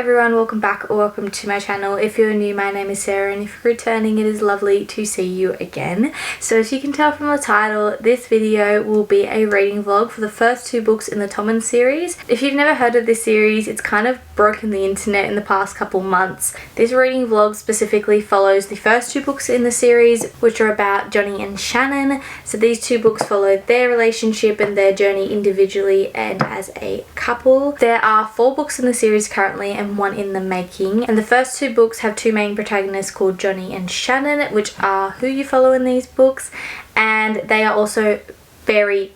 everyone, welcome back or welcome to my channel. If you're new, my name is Sarah, and if you're returning, it is lovely to see you again. So as you can tell from the title, this video will be a reading vlog for the first two books in the Tommen series. If you've never heard of this series, it's kind of broken the internet in the past couple months. This reading vlog specifically follows the first two books in the series, which are about Johnny and Shannon. So these two books follow their relationship and their journey individually and as a couple. There are 4 books in the series currently and 1 in the making, and the first 2 books have 2 main protagonists called Johnny and Shannon, which are who you follow in these books, and they are also very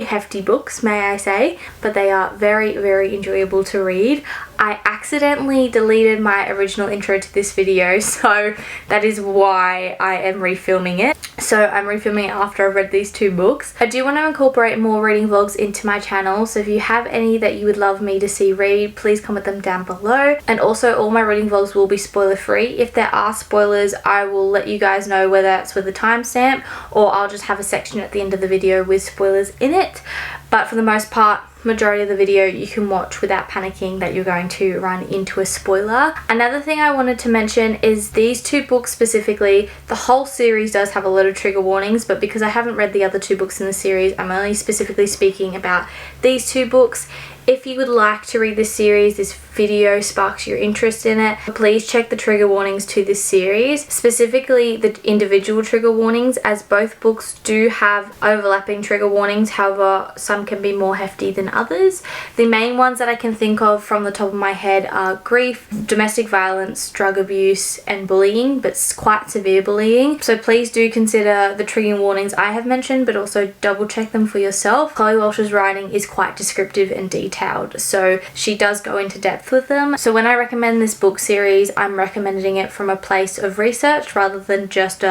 hefty books, may I say, but they are very enjoyable to read. I accidentally deleted my original intro to this video, so that is why I am refilming it. So I'm refilming it after I've read these 2 books. I do want to incorporate more reading vlogs into my channel, so if you have any that you would love me to see read, please comment them down below. And also all my reading vlogs will be spoiler free. If there are spoilers, I will let you guys know, whether that's with a timestamp or I'll just have a section at the end of the video with spoilers in it. But for the most part, majority of the video you can watch without panicking that you're going to run into a spoiler. Another thing I wanted to mention is these 2 books specifically. The whole series does have a lot of trigger warnings, but because I haven't read the other 2 books in the series, I'm only specifically speaking about these 2 books. If you would like to read this series, this video sparks your interest in it, please check the trigger warnings to this series, specifically the individual trigger warnings, as both books do have overlapping trigger warnings. However, some can be more hefty than others. The main ones that I can think of from the top of my head are grief, domestic violence, drug abuse, and bullying, but quite severe bullying. So please do consider the trigger warnings I have mentioned, but also double check them for yourself. Chloe Welsh's writing is quite descriptive and detailed, so she does go into depth with them. So when I recommend this book series, I'm recommending it from a place of research rather than just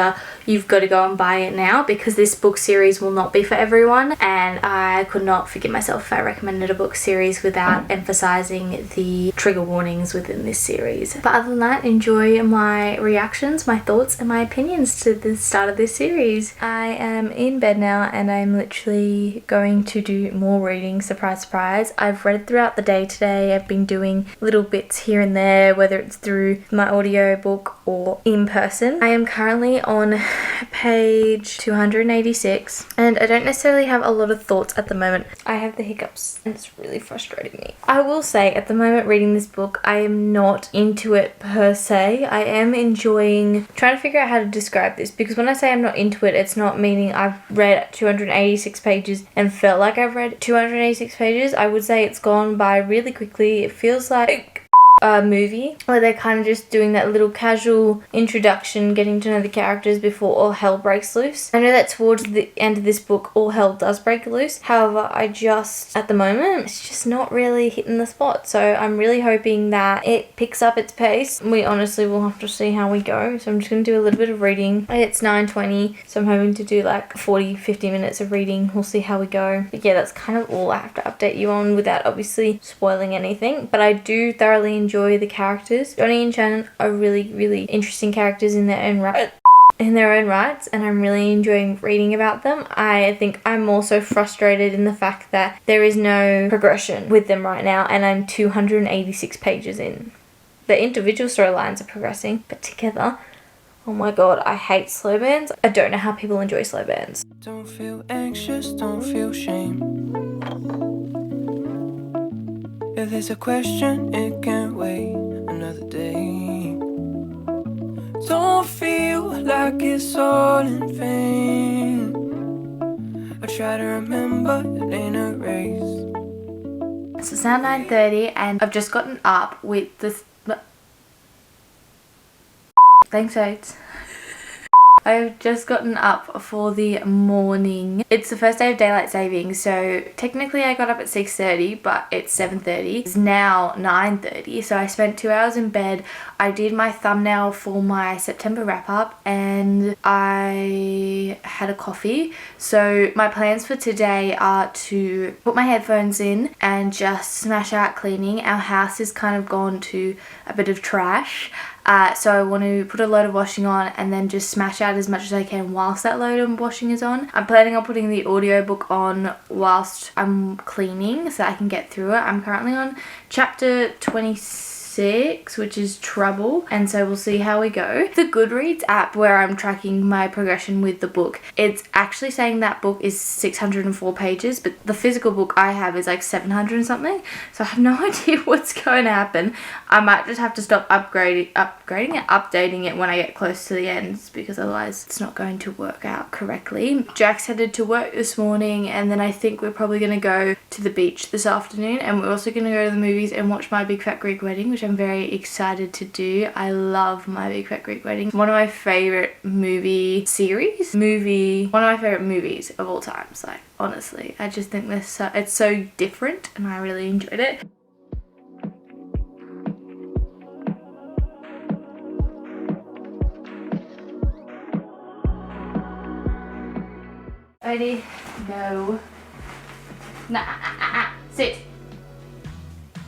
you've got to go and buy it now, because this book series will not be for everyone, and I could not forgive myself if I recommended a book series without emphasizing the trigger warnings within this series. But other than that, enjoy my reactions, my thoughts and my opinions to the start of this series. I am in bed now and I'm literally going to do more reading. Surprise surprise. I've read throughout the day today. I've been doing little bits here and there, whether it's through my audiobook or in person. I am currently on page 286 and I don't necessarily have a lot of thoughts at the moment. I have the hiccups and it's really frustrating me. I will say at the moment reading this book, I am not into it per se. I am enjoying trying to figure out how to describe this, because when I say I'm not into it, it's not meaning I've read 286 pages and felt like I've read 286 pages. I would say it's gone by really quickly. It feels like a movie where they're kind of just doing that little casual introduction, getting to know the characters before all hell breaks loose. I know that towards the end of this book all hell does break loose, however I just at the moment it's just not really hitting the spot, so I'm really hoping that it picks up its pace. We honestly will have to see how we go, so I'm just going to do a little bit of reading. It's 9:20, so I'm hoping to do like 40-50 minutes of reading. We'll see how we go. But yeah, that's kind of all I have to update you on without obviously spoiling anything, but I do thoroughly enjoy the characters. Johnny and Shannon are really interesting characters in their own rights, and I'm really enjoying reading about them. I think I'm also frustrated in the fact that there is no progression with them right now, and I'm 286 pages in. The individual storylines are progressing, but together, oh my god, I hate slow burns. I don't know how people enjoy slow burns. Don't feel anxious, don't feel shame. If there's a question, it can't wait another day. Don't feel like it's all in vain. I try to remember, it ain't a race. So it's now 9:30 and I've just gotten up with this. Thanks, Oates. I've just gotten up for the morning. It's the first day of daylight saving, so technically I got up at 6:30, but it's 7:30. It's now 9:30, so I spent 2 hours in bed. I did my thumbnail for my September wrap up and I had a coffee. So my plans for today are to put my headphones in and just smash out cleaning. Our house has kind of gone to a bit of trash. So I want to put a load of washing on and then just smash out as much as I can whilst that load of washing is on. I'm planning on putting the audiobook on whilst I'm cleaning so I can get through it. I'm currently on chapter 26 6, which is Trouble, and so we'll see how we go. The Goodreads app where I'm tracking my progression with the book, it's actually saying that book is 604 pages, but the physical book I have is like 700 and something, so I have no idea what's going to happen. I might just have to stop updating it when I get close to the ends, because otherwise it's not going to work out correctly. Jack's headed to work this morning, and then I think we're probably going to go to the beach this afternoon, and we're also going to go to the movies and watch My Big Fat Greek Wedding, which I'm very excited to do. I love My Big Fat Greek Wedding. One of my favorite movie series. One of my favorite movies of all times. Like, honestly, I just think it's so different, and I really enjoyed it. Ready? Go. Nah, sit.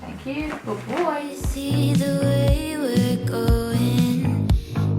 Thank you. Good boy. See the way we're going,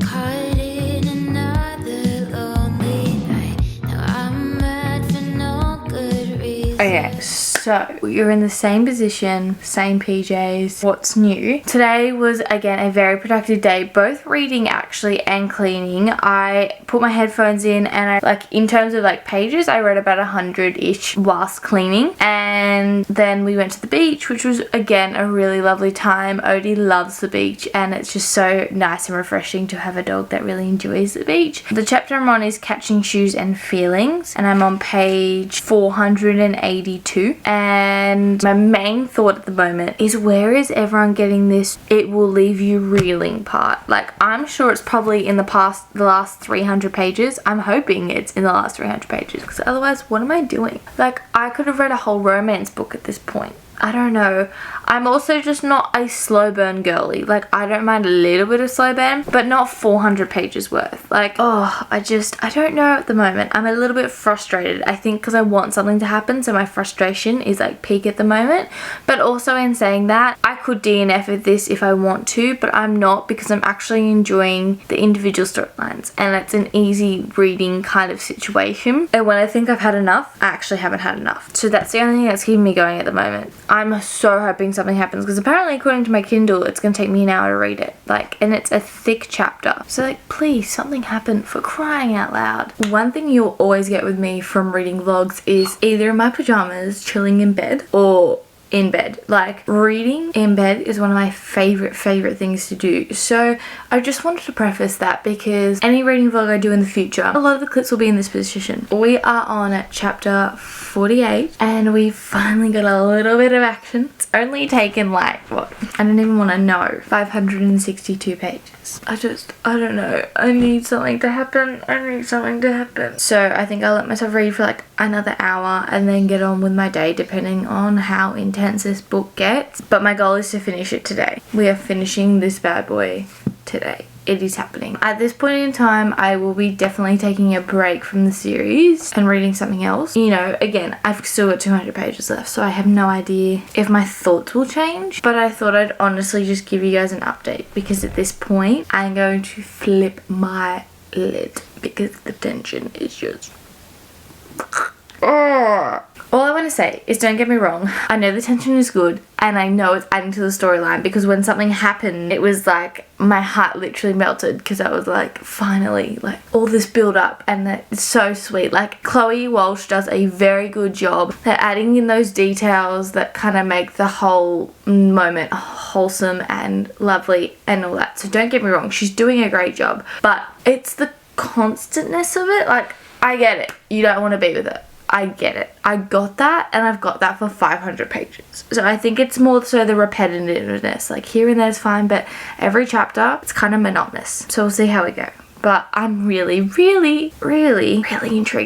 caught in another lonely night. Now I'm mad for no good reason. Okay, so you're in the same position, same PJs. What's new? Today was again a very productive day, both reading actually and cleaning. I put my headphones in, and in terms of like pages, I read about 100-ish whilst cleaning. And then we went to the beach, which was again a really lovely time. Odie loves the beach, and it's just so nice and refreshing to have a dog that really enjoys the beach. The chapter I'm on is Catching Shoes and Feelings, and I'm on page 482. And my main thought at the moment is, where is everyone getting this "it will leave you reeling" part? Like, I'm sure it's probably in the last 300 pages. I'm hoping it's in the last 300 pages, because otherwise what am I doing? Like, I could have read a whole romance book at this point. I don't know. I'm also just not a slow burn girly. Like, I don't mind a little bit of slow burn, but not 400 pages worth. Like, I don't know at the moment. I'm a little bit frustrated. I think because I want something to happen, so my frustration is like peak at the moment. But also, in saying that, I could DNF with this if I want to, but I'm not, because I'm actually enjoying the individual storylines, and it's an easy reading kind of situation. And when I think I've had enough, I actually haven't had enough. So that's the only thing that's keeping me going at the moment. I'm so hoping something happens, because apparently according to my Kindle it's going to take me an hour to read it, like, and it's a thick chapter, so like, please, something happen, for crying out loud. One thing you'll always get with me from reading vlogs is either in my pajamas chilling in bed, or in bed. Like, reading in bed is one of my favorite things to do. So I just wanted to preface that, because any reading vlog I do in the future, a lot of the clips will be in this position. We are on chapter 48, and we finally got a little bit of action. It's only taken like, what, I don't even want to know, 562 pages. I don't know. I need something to happen. So I think I'll let myself read for like another hour, and then get on with my day, depending on how intense this book gets. But my goal is to finish it today. We are finishing this bad boy today. It is happening. At this point in time, I will be definitely taking a break from the series and reading something else. You know, again, I've still got 200 pages left, so I have no idea if my thoughts will change. But I thought I'd honestly just give you guys an update, because at this point, I'm going to flip my lid, because the tension is just... All I want to say is, don't get me wrong, I know the tension is good, and I know it's adding to the storyline, because when something happened, it was like my heart literally melted, because I was like, finally, like, all this build up, and it's so sweet. Like, Chloe Walsh does a very good job. They're adding in those details that kind of make the whole moment wholesome and lovely and all that. So don't get me wrong, she's doing a great job, but it's the constantness of it. Like, I get it, you don't want to be with it. I get it. I got that, and I've got that for 500 pages. So I think it's more so the repetitiveness. Like, here and there is fine, but every chapter, it's kind of monotonous. So we'll see how we go. But I'm really intrigued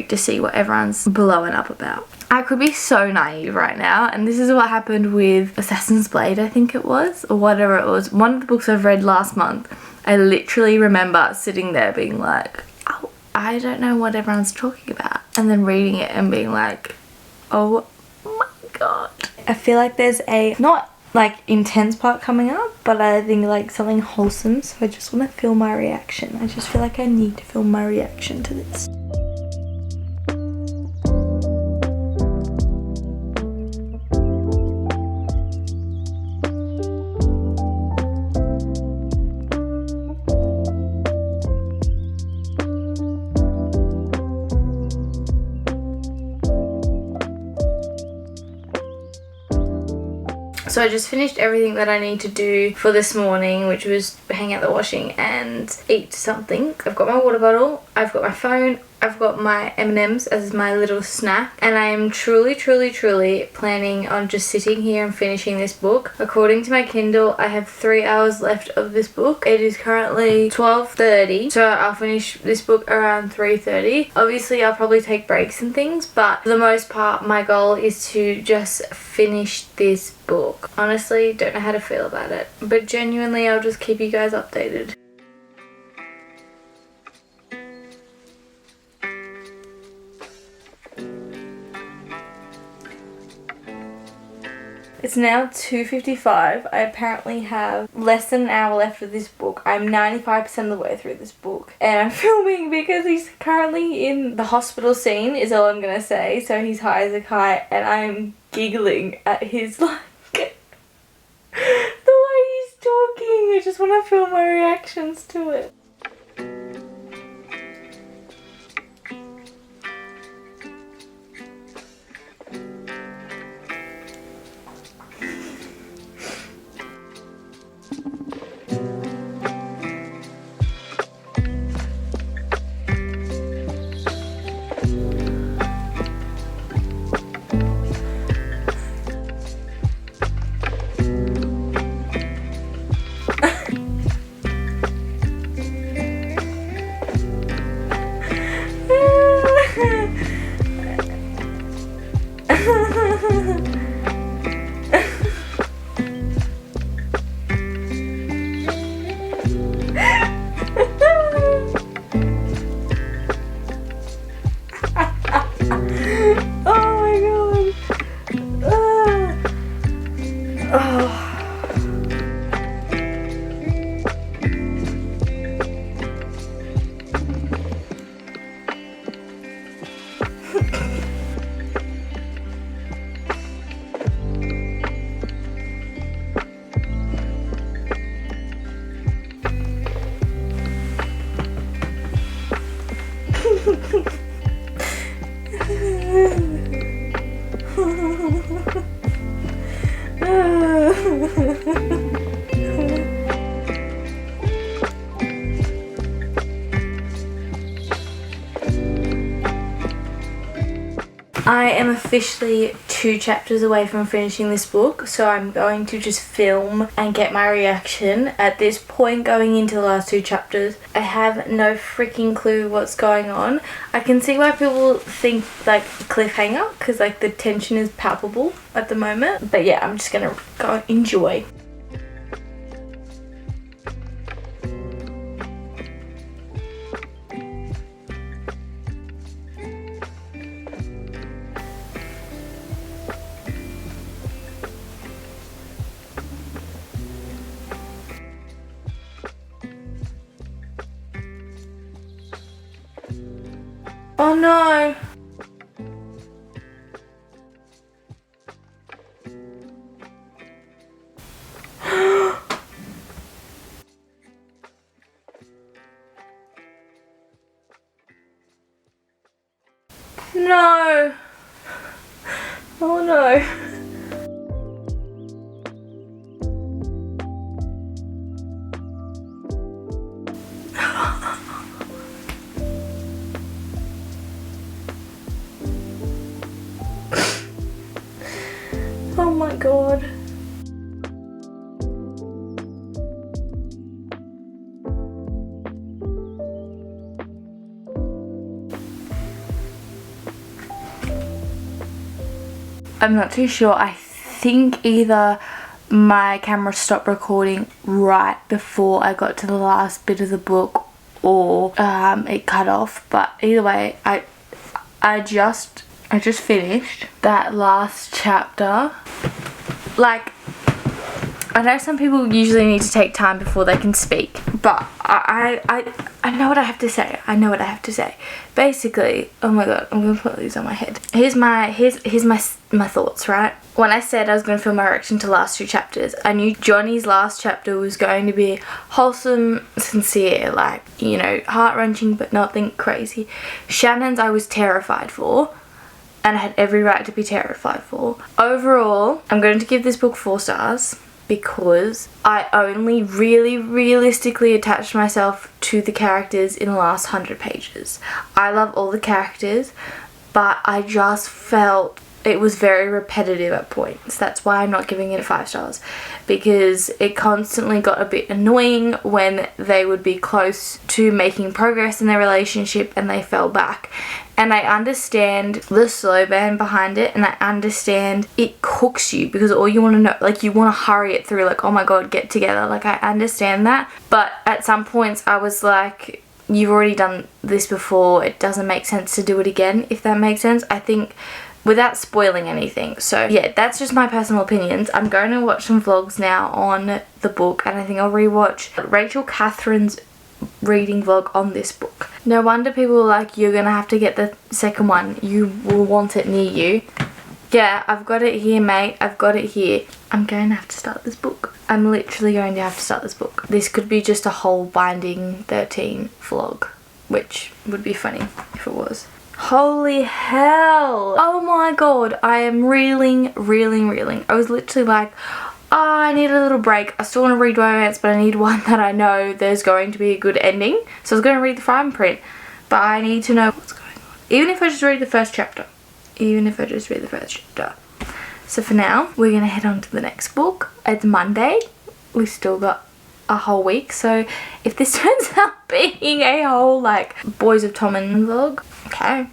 to see what everyone's blowing up about. I could be so naive right now, and this is what happened with Assassin's Blade, I think it was, or whatever it was. One of the books I've read last month, I literally remember sitting there being like, oh, I don't know what everyone's talking about. And then reading it and being like, oh my god. I feel like there's a, not like intense part coming up, but I think like something wholesome. So I just want to feel my reaction. I just feel like I need to feel my reaction to this. So I just finished everything that I need to do for this morning, which was hang out the washing and eat something. I've got my water bottle, I've got my phone, I've got my M&Ms as my little snack, and I am truly planning on just sitting here and finishing this book. According to my Kindle, I have 3 hours left of this book. It is currently 12:30, so I'll finish this book around 3:30. Obviously, I'll probably take breaks and things, but for the most part, my goal is to just finish this book. Honestly, don't know how to feel about it, but genuinely, I'll just keep you guys updated. It's now 2:55. I apparently have less than an hour left of this book. I'm 95% of the way through this book. And I'm filming because he's currently in the hospital scene, is all I'm gonna say. So he's high as a kite, and I'm giggling at his, like, the way he's talking. I just want to film my reactions to it. I am officially 2 chapters away from finishing this book, so I'm going to just film and get my reaction. At this point, going into the last 2 chapters, I have no freaking clue what's going on. I can see why people think like cliffhanger, because like the tension is palpable at the moment. But yeah, I'm just gonna go enjoy. Oh no! No! Oh no! Oh my god. I'm not too sure. I think either my camera stopped recording right before I got to the last bit of the book, or it cut off, but either way, I just finished that last chapter. Like, I know some people usually need to take time before they can speak, but I know what I have to say. I know what I have to say. Basically, oh my god, I'm gonna put these on my head. Here's my thoughts, right? When I said I was gonna film my reaction to the last 2 chapters, I knew Johnny's last chapter was going to be wholesome, sincere, like, you know, heart-wrenching but nothing crazy. Shannon's I was terrified for. and I had every right to be terrified for. Overall, I'm going to give this book 4 stars because I only really realistically attached myself to the characters in the last 100 pages. I love all the characters, but I just felt it was very repetitive at points. That's why I'm not giving it 5 stars, because it constantly got a bit annoying when they would be close to making progress in their relationship and they fell back. And I understand the slow burn behind it, and I understand it cooks you because all you want to know, like, you want to hurry it through, like, oh my god, get together. Like, I understand that, but at some points I was like, you've already done this before, it doesn't make sense to do it again, if that makes sense. I think, without spoiling anything. So yeah, that's just my personal opinions. I'm going to watch some vlogs now on the book, and I think I'll rewatch Rachel Catherine's reading vlog on this book. No wonder people are like, you're gonna have to get the second one, you will want it near you. Yeah, I've got it here, mate, I've got it here. I'm going to have to start this book. I'm literally going to have to start this book. This could be just a whole Binding 13 vlog, which would be funny if it was. Holy hell! Oh my god, I am reeling. I was literally like, oh, I need a little break. I still want to read romance, but I need one that I know there's going to be a good ending. So I was going to read the fine print, but I need to know what's going on. Even if I just read the first chapter. So for now, we're going to head on to the next book. It's Monday. We've still got a whole week, so if this turns out being a whole, like, Boys of Tommen vlog, okay,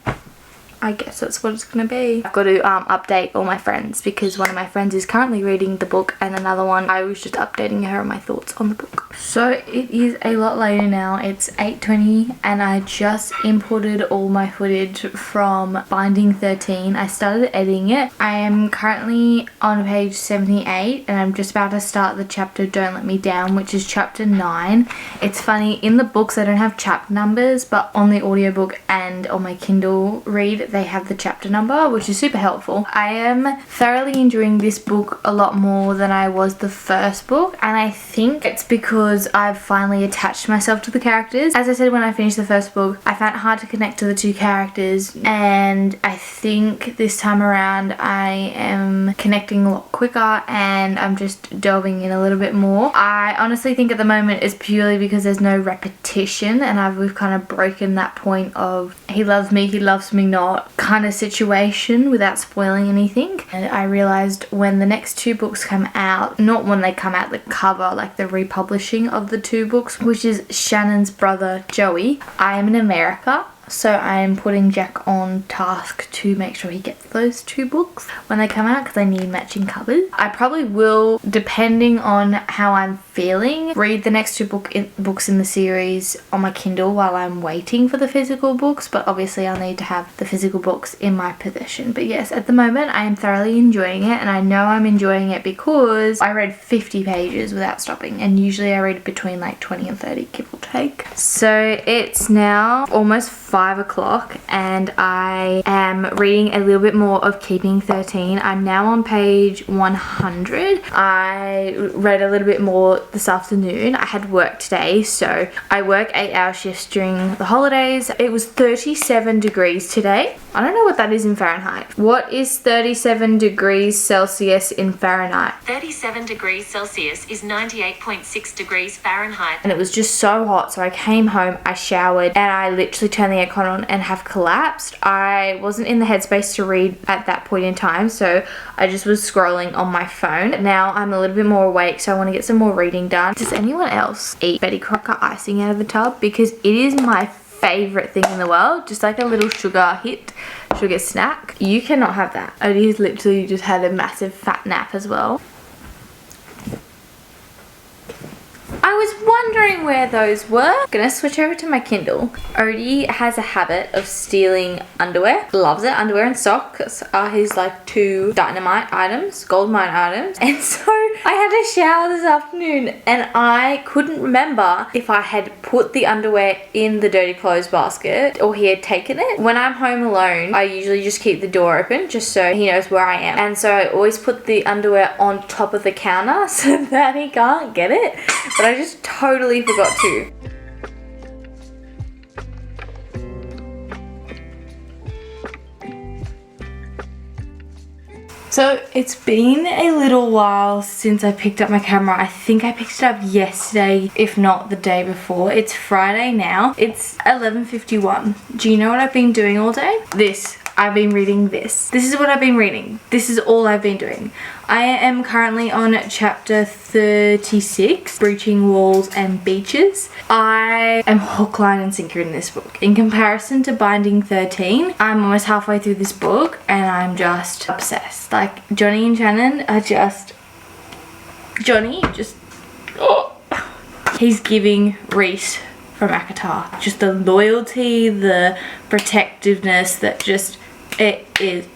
I guess that's what it's gonna be. I've got to update all my friends because one of my friends is currently reading the book, and another one, I was just updating her on my thoughts on the book. So it is a lot later now. It's 8:20 and I just imported all my footage from Binding 13. I started editing it. I am currently on page 78 and I'm just about to start the chapter Don't Let Me Down, which is chapter 9. It's funny, in the books I don't have chapter numbers, but on the audiobook and on my Kindle read they have the chapter number, which is super helpful. I am thoroughly enjoying this book a lot more than I was the first book, and I think it's because I've finally attached myself to the characters. As I said when I finished the first book, I found it hard to connect to the 2 characters, and I think this time around I am connecting a lot quicker and I'm just delving in a little bit more. I honestly think at the moment it's purely because there's no repetition, and we've kind of broken that point of he loves me not kind of situation without spoiling anything. And I realized when the next 2 books come out, not when they come out, the cover, like the republishing of the 2 books, which is Shannon's brother Joey, I am in America, so I am putting Jack on task to make sure he gets those 2 books when they come out because I need matching covers. I probably will, depending on how I'm feeling, read the next 2 books in the series on my Kindle while I'm waiting for the physical books, but obviously I'll need to have the physical books in my possession. But yes, at the moment I am thoroughly enjoying it, and I know I'm enjoying it because I read 50 pages without stopping, and usually I read between like 20 and 30, give or take. So it's now almost 5 o'clock and I am reading a little bit more of Keeping 13. I'm now on page 100. I read a little bit more this afternoon. I had work today, so I work 8-hour shifts during the holidays. It was 37 degrees today. I don't know what that is in Fahrenheit. What is 37 degrees Celsius in Fahrenheit? 37 degrees Celsius is 98.6 degrees Fahrenheit. And it was just so hot, so I came home, I showered, and I literally turned the aircon on and have collapsed. I wasn't in the headspace to read at that point in time, so I just was scrolling on my phone. Now I'm a little bit more awake, so I want to get some more reading done. Does anyone else eat Betty Crocker icing out of the tub? Because it is my favorite thing in the world, just like a little sugar snack. You cannot have that. Odie's literally just had a massive fat nap as well. I was wondering where those were. I'm gonna switch over to my Kindle. Odie has a habit of stealing underwear. Loves it. Underwear and socks are his like 2 dynamite items, gold mine items. And so I had a shower this afternoon and I couldn't remember if I had put the underwear in the dirty clothes basket or he had taken it. When I'm home alone, I usually just keep the door open just so he knows where I am. And so I always put the underwear on top of the counter so that he can't get it. But I just totally forgot to. So it's been a little while since I picked up my camera. I think I picked it up yesterday, if not the day before. It's Friday now. It's 11:51. Do you know what I've been doing all day? I've been reading this. This is what I've been reading. This is all I've been doing. I am currently on chapter 36, Breaching Walls and Beaches. I am hook, line and sinker in this book. In comparison to Binding 13, I'm almost halfway through this book and I'm just obsessed. Like, Johnny and Shannon are just... He's giving Reese from ACOTAR. Just the loyalty, the protectiveness that just... It is...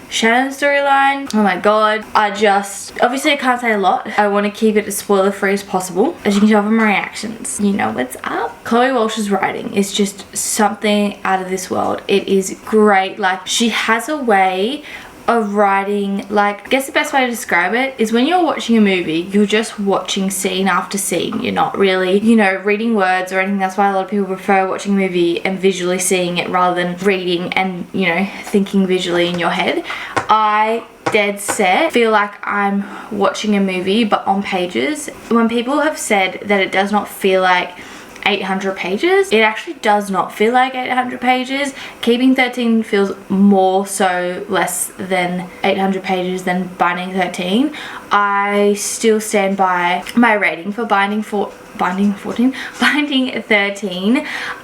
Shannon's storyline, oh my god, obviously I can't say a lot. I want to keep it as spoiler free as possible. As you can tell from my reactions, you know what's up. Chloe Walsh's writing is just something out of this world. It is great. Like, she has a way of writing, like, I guess the best way to describe it is when you're watching a movie, you're just watching scene after scene. You're not really, you know, reading words or anything. That's why a lot of people prefer watching a movie and visually seeing it rather than reading and, you know, thinking visually in your head. I dead set feel like I'm watching a movie but on pages. When people have said that it does not feel like 800 pages, it actually does not feel like 800 pages. Keeping 13 feels more so less than 800 pages than Binding 13. I still stand by my rating for Binding 13.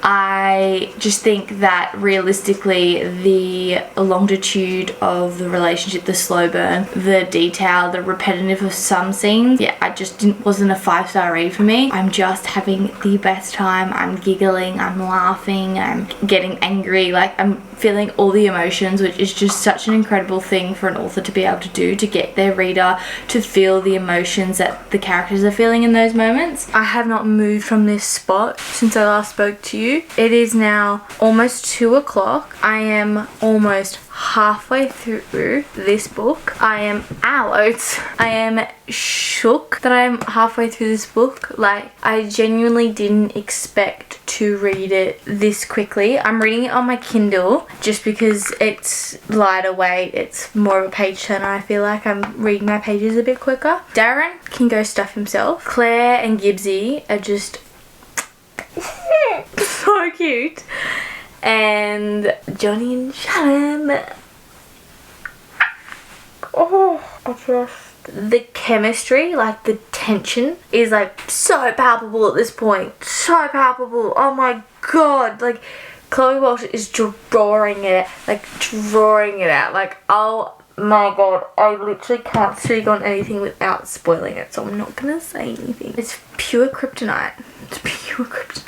I just think that realistically the longitude of the relationship, the slow burn, the detail, the repetitive of some scenes, yeah, I just wasn't a 5-star read for me. I'm just having the best time. I'm giggling, I'm laughing, I'm getting angry, like I'm feeling all the emotions, which is just such an incredible thing for an author to be able to do, to get their reader to feel the emotions that the characters are feeling in those moments. I have not moved from this spot since I last spoke to you. It is now almost 2 o'clock. I am almost halfway through this book. I am out. I am shook that I am halfway through this book. Like, I genuinely didn't expect to read it this quickly. I'm reading it on my Kindle just because it's lighter weight. It's more of a page turner. I feel like I'm reading my pages a bit quicker. Darren can go stuff himself. Claire and Gibbsy are just so cute. And Johnny and Shannon, oh, I just, the chemistry, like the tension is like so palpable at this point. So palpable. Oh my god. Like, Chloe Walsh is drawing it out. Like, oh my god, I literally can't speak on anything without spoiling it, so I'm not gonna say anything. It's pure kryptonite. It's pure kryptonite.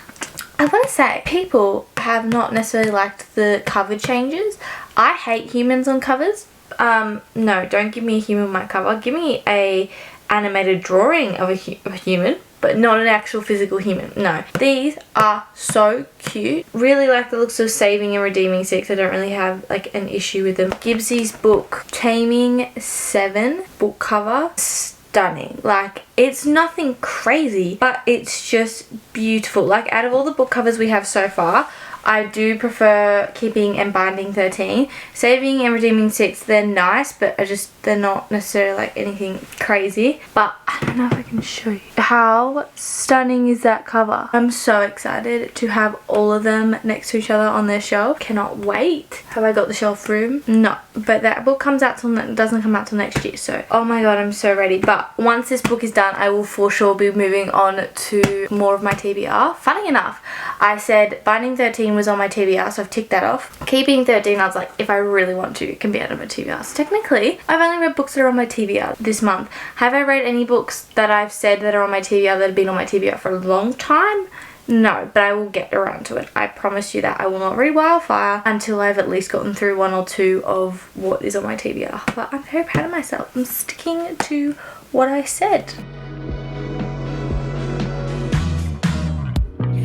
I want to say, people have not necessarily liked the cover changes. I hate humans on covers. No, don't give me a human on my cover. Give me a animated drawing of a human, but not an actual physical human. No. These are so cute. Really like the looks of Saving and Redeeming 6. I don't really have like an issue with them. Gibbsy's book, Taming 7 book cover. Stunning. Like, it's nothing crazy, but it's just beautiful. Like, out of all the book covers we have so far, I do prefer Keeping and Binding 13. Saving and Redeeming 6, they're nice, but they're not necessarily like anything crazy. But I don't know if I can show you. How stunning is that cover? I'm so excited to have all of them next to each other on their shelf. Cannot wait. Have I got the shelf room? No. But that book doesn't come out till next year, so oh my god, I'm so ready. But once this book is done, I will for sure be moving on to more of my TBR. Funny enough, I said Binding 13 was on my TBR, so I've ticked that off. Keeping 13, I was like, if I really want to, it can be out of my TBR. So technically, I've only read books that are on my TBR this month. Have I read any books that I've said that are on my TBR that have been on my TBR for a long time? No, but I will get around to it. I promise you that. I will not read Wildfire until I've at least gotten through 1 or 2 of what is on my TBR. But I'm very proud of myself. I'm sticking to what I said.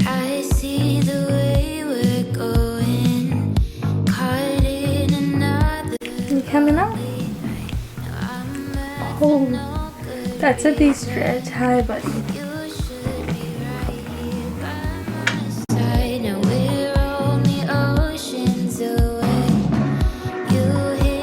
I see the way we're going, caught in another. You coming up? Oh, that's a de-stretch. Hi, buddy. You should be right here by my side. Now we're only oceans away. You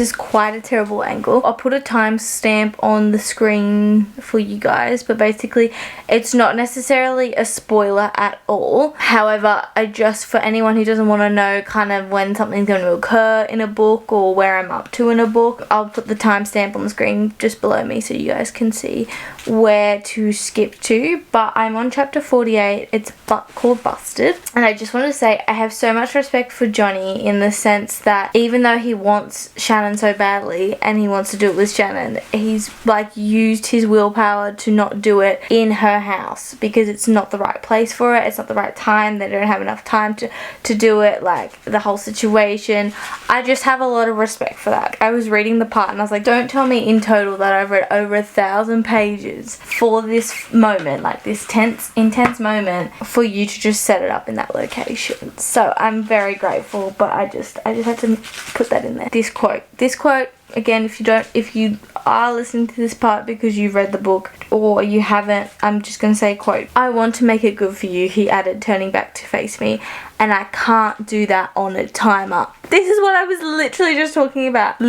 is quite a terrible angle. I'll put a timestamp on the screen for you guys, but basically it's not necessarily a spoiler at all. However, I just, for anyone who doesn't want to know kind of when something's going to occur in a book or where I'm up to in a book, I'll put the timestamp on the screen just below me so you guys can see where to skip to. But I'm on chapter 48. It's called Busted, and I just want to say I have so much respect for Johnny in the sense that even though he wants Shannon so badly and he wants to do it with Shannon, he's like used his willpower to not do it in her house because it's not the right place for it, it's not the right time, they don't have enough time to do it, like the whole situation. I just have a lot of respect for that. I was reading the part and I was like, don't tell me in total that I've read over 1,000 pages for this moment, like this intense moment, for you to just set it up in that location. So I'm very grateful, but I just had to put that in there. This quote again, if you are listening to this part because you've read the book or you haven't, I'm just gonna say, quote, "I want to make it good for you," he added, turning back to face me, "and I can't do that on a timer." This is what I was literally just talking about.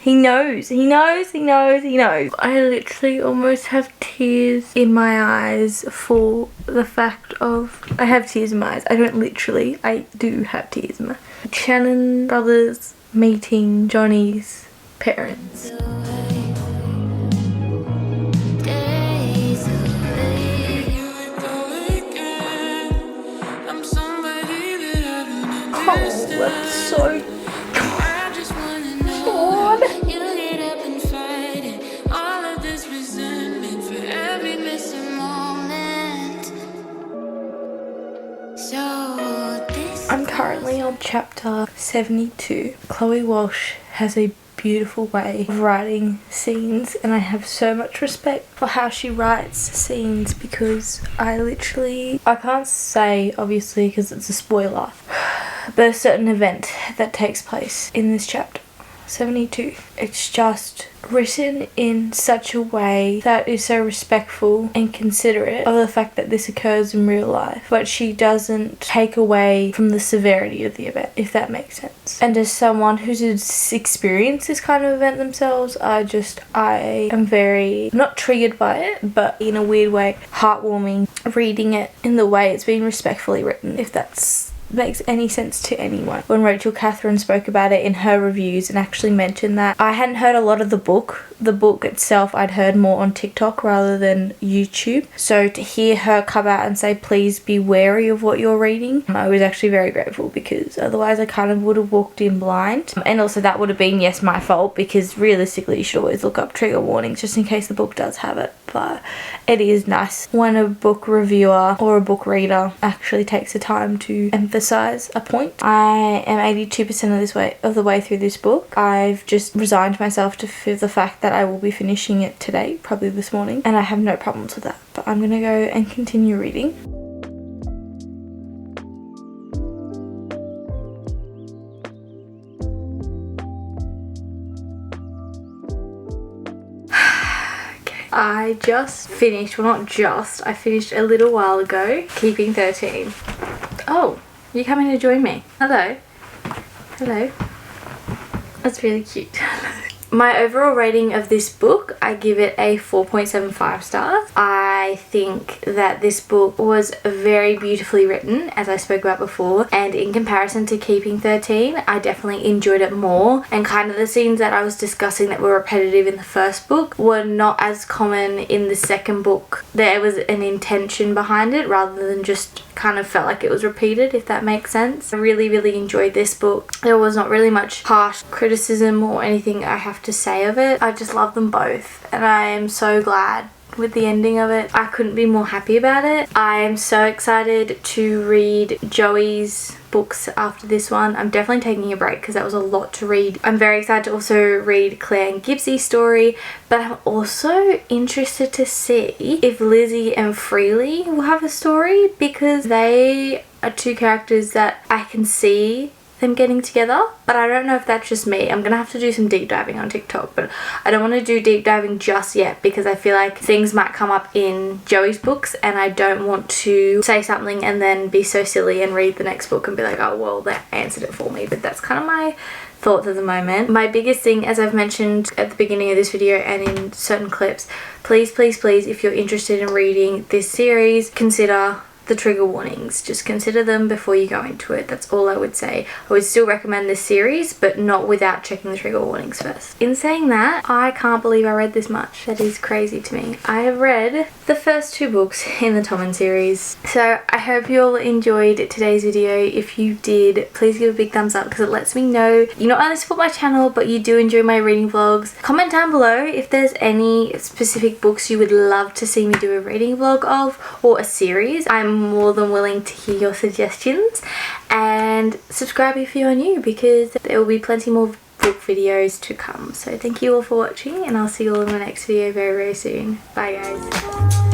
He knows. I literally almost have tears in my eyes for the fact of, I have tears in my eyes. I do have tears in my eyes. Shannon brothers meeting Johnny's parents. Oh, that's so I'm currently on chapter 72. Chloe Walsh has a beautiful way of writing scenes, and I have so much respect for how she writes scenes because I can't say obviously because it's a spoiler, but a certain event that takes place in this chapter 72, it's just written in such a way that is so respectful and considerate of the fact that this occurs in real life, but she doesn't take away from the severity of the event, if that makes sense. And as someone who's experienced this kind of event themselves, I am very, not triggered by it, but in a weird way, heartwarming reading it in the way it's been respectfully written, if that's makes any sense to anyone. When Rachel Catherine spoke about it in her reviews and actually mentioned that, I hadn't heard a lot of the book itself. I'd heard more on TikTok rather than YouTube, so to hear her come out and say please be wary of what you're reading, I was actually very grateful, because otherwise I kind of would have walked in blind, and also that would have been, yes, my fault, because realistically you should always look up trigger warnings just in case the book does have it. But it is nice when a book reviewer or a book reader actually takes the time to emphasize a point. I am 82% of the way through this book. I've just resigned myself to the fact that I will be finishing it today, probably this morning, and I have no problems with that. But I'm gonna go and continue reading. I just finished, well not just, I finished a little while ago, Keeping 13. Oh, you're coming to join me. Hello. Hello. That's really cute. My overall rating of this book, I give it a 4.75 stars. I think that this book was very beautifully written, as I spoke about before, and in comparison to Keeping 13, I definitely enjoyed it more, and kind of the scenes that I was discussing that were repetitive in the first book were not as common in the second book. There was an intention behind it rather than just kind of felt like it was repeated, if that makes sense. I really enjoyed this book. There was not really much harsh criticism or anything I have to say of it. I just love them both, and I am so glad with the ending of it. I couldn't be more happy about it. I am so excited to read Joey's books after this one. I'm definitely taking a break because that was a lot to read. I'm very excited to also read Claire and Gibbsy's story, but I'm also interested to see if Lizzie and Freely will have a story, because they are two characters that I can see them getting together, but I don't know if that's just me. I'm gonna have to do some deep diving on TikTok, but I don't want to do deep diving just yet because I feel like things might come up in Joey's books and I don't want to say something and then be so silly and read the next book and be like, oh well, that answered it for me. But that's kind of my thoughts at the moment. My biggest thing, as I've mentioned at the beginning of this video and in certain clips, please if you're interested in reading this series, consider the trigger warnings. Just consider them before you go into it. That's all I would say. I would still recommend this series, but not without checking the trigger warnings first. In saying that, I can't believe I read this much. That is crazy to me. I have read the first 2 books in the Tommen series. So I hope you all enjoyed today's video. If you did, please give a big thumbs up because it lets me know you not only support my channel, but you do enjoy my reading vlogs. Comment down below if there's any specific books you would love to see me do a reading vlog of, or a series. I'm more than willing to hear your suggestions, and subscribe if you are new because there will be plenty more book videos to come. So thank you all for watching, and I'll see you all in my next video very soon. Bye guys.